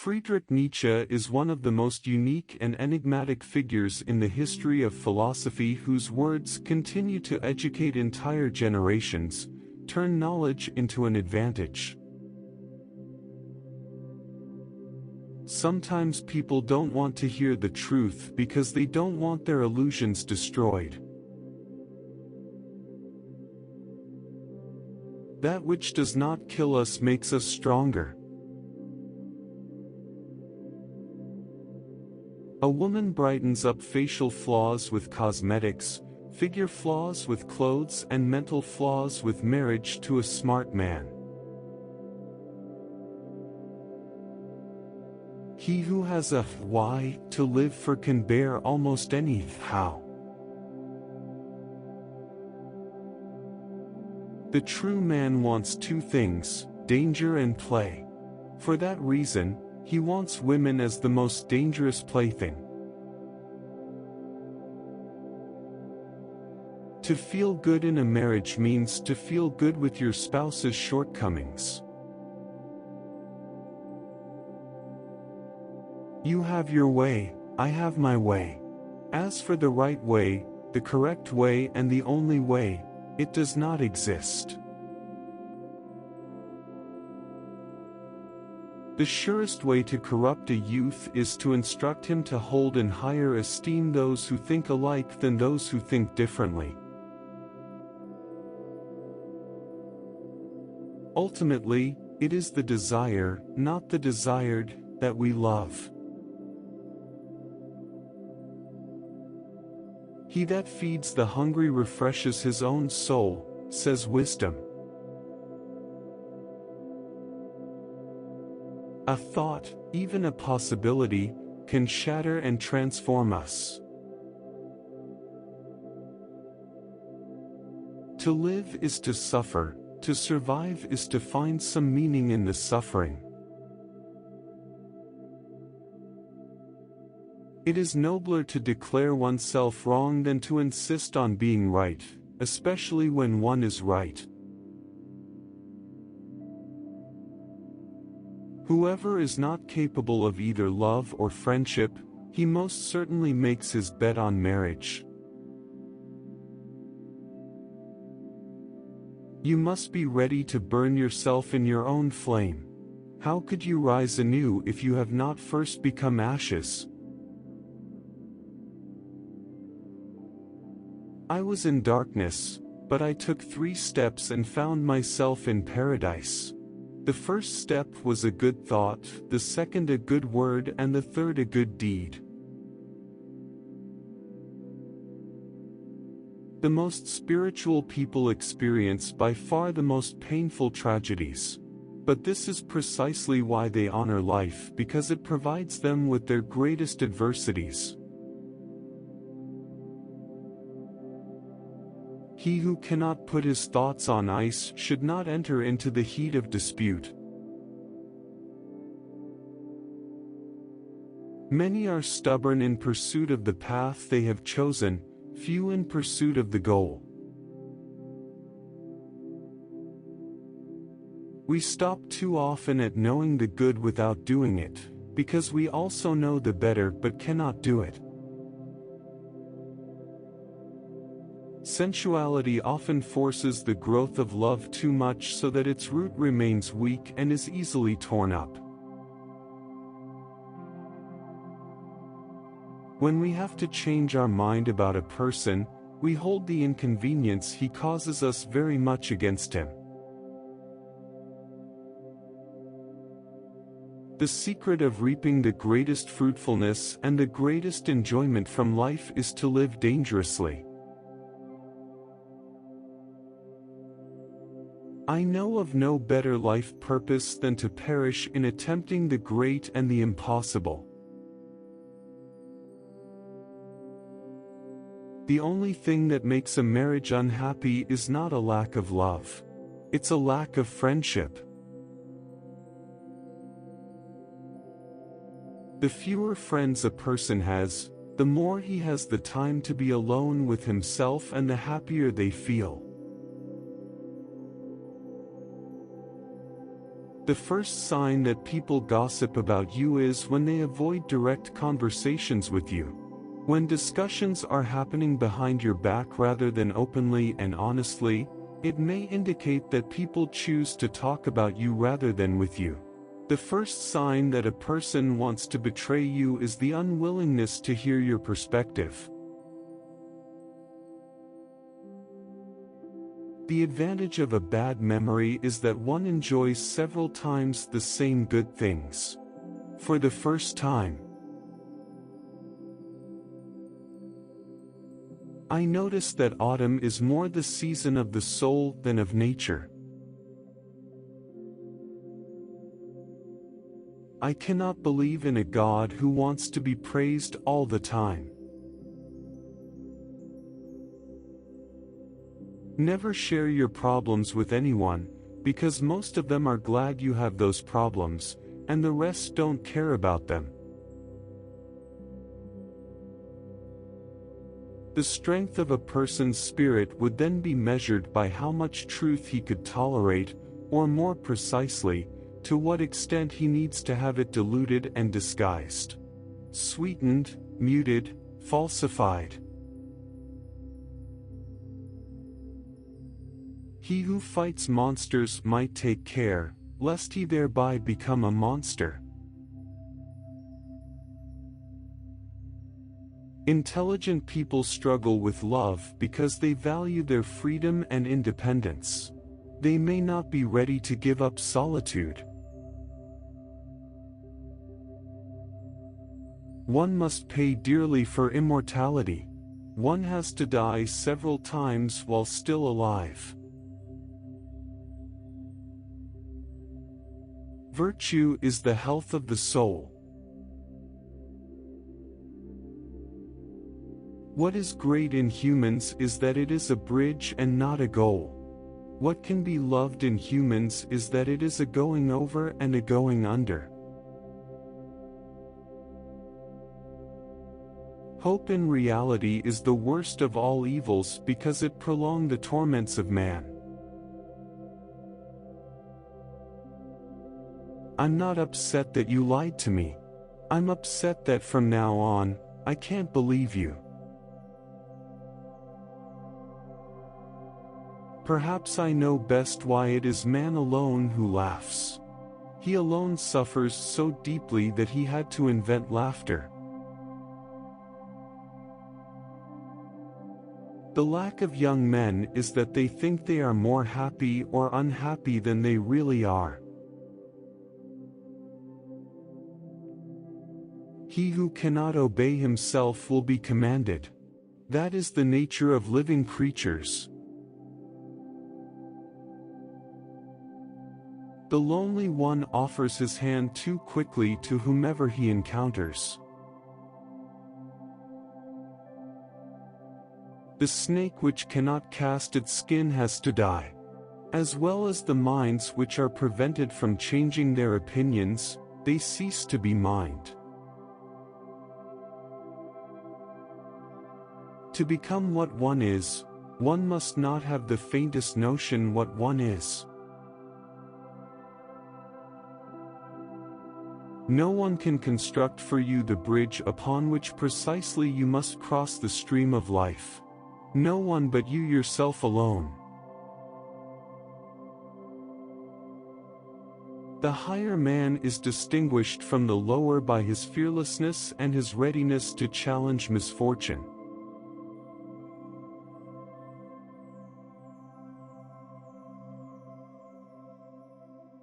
Friedrich Nietzsche is one of the most unique and enigmatic figures in the history of philosophy, whose words continue to educate entire generations, turn knowledge into an advantage. Sometimes people don't want to hear the truth because they don't want their illusions destroyed. That which does not kill us makes us stronger. A woman brightens up facial flaws with cosmetics, figure flaws with clothes, and mental flaws with marriage to a smart man. He who has a why to live for can bear almost any how. The true man wants two things, danger and play. For that reason, he wants women as the most dangerous plaything. To feel good in a marriage means to feel good with your spouse's shortcomings. You have your way, I have my way. As for the right way, the correct way, and the only way, it does not exist. The surest way to corrupt a youth is to instruct him to hold in higher esteem those who think alike than those who think differently. Ultimately, it is the desire, not the desired, that we love. He that feeds the hungry refreshes his own soul, says wisdom. A thought, even a possibility, can shatter and transform us. To live is to suffer, to survive is to find some meaning in the suffering. It is nobler to declare oneself wrong than to insist on being right, especially when one is right. Whoever is not capable of either love or friendship, he most certainly makes his bet on marriage. You must be ready to burn yourself in your own flame. How could you rise anew if you have not first become ashes? I was in darkness, but I took 3 steps and found myself in paradise. The first step was a good thought, the second a good word, and the third a good deed. The most spiritual people experience by far the most painful tragedies. But this is precisely why they honor life, because it provides them with their greatest adversities. He who cannot put his thoughts on ice should not enter into the heat of dispute. Many are stubborn in pursuit of the path they have chosen, few in pursuit of the goal. We stop too often at knowing the good without doing it, because we also know the better but cannot do it. Sensuality often forces the growth of love too much so that its root remains weak and is easily torn up. When we have to change our mind about a person, we hold the inconvenience he causes us very much against him. The secret of reaping the greatest fruitfulness and the greatest enjoyment from life is to live dangerously. I know of no better life purpose than to perish in attempting the great and the impossible. The only thing that makes a marriage unhappy is not a lack of love. It's a lack of friendship. The fewer friends a person has, the more he has the time to be alone with himself and the happier they feel. The first sign that people gossip about you is when they avoid direct conversations with you. When discussions are happening behind your back rather than openly and honestly, it may indicate that people choose to talk about you rather than with you. The first sign that a person wants to betray you is the unwillingness to hear your perspective. The advantage of a bad memory is that one enjoys several times the same good things. For the first time, I noticed that autumn is more the season of the soul than of nature. I cannot believe in a God who wants to be praised all the time. Never share your problems with anyone, because most of them are glad you have those problems, and the rest don't care about them. The strength of a person's spirit would then be measured by how much truth he could tolerate, or more precisely, to what extent he needs to have it diluted and disguised, sweetened, muted, falsified. He who fights monsters might take care, lest he thereby become a monster. Intelligent people struggle with love because they value their freedom and independence. They may not be ready to give up solitude. One must pay dearly for immortality. One has to die several times while still alive. Virtue is the health of the soul. What is great in humans is that it is a bridge and not a goal. What can be loved in humans is that it is a going over and a going under. Hope in reality is the worst of all evils because it prolongs the torments of man. I'm not upset that you lied to me. I'm upset that from now on, I can't believe you. Perhaps I know best why it is man alone who laughs. He alone suffers so deeply that he had to invent laughter. The lack of young men is that they think they are more happy or unhappy than they really are. He who cannot obey himself will be commanded. That is the nature of living creatures. The lonely one offers his hand too quickly to whomever he encounters. The snake which cannot cast its skin has to die. As well as the minds which are prevented from changing their opinions, they cease to be mind. To become what one is, one must not have the faintest notion what one is. No one can construct for you the bridge upon which precisely you must cross the stream of life. No one but you yourself alone. The higher man is distinguished from the lower by his fearlessness and his readiness to challenge misfortune.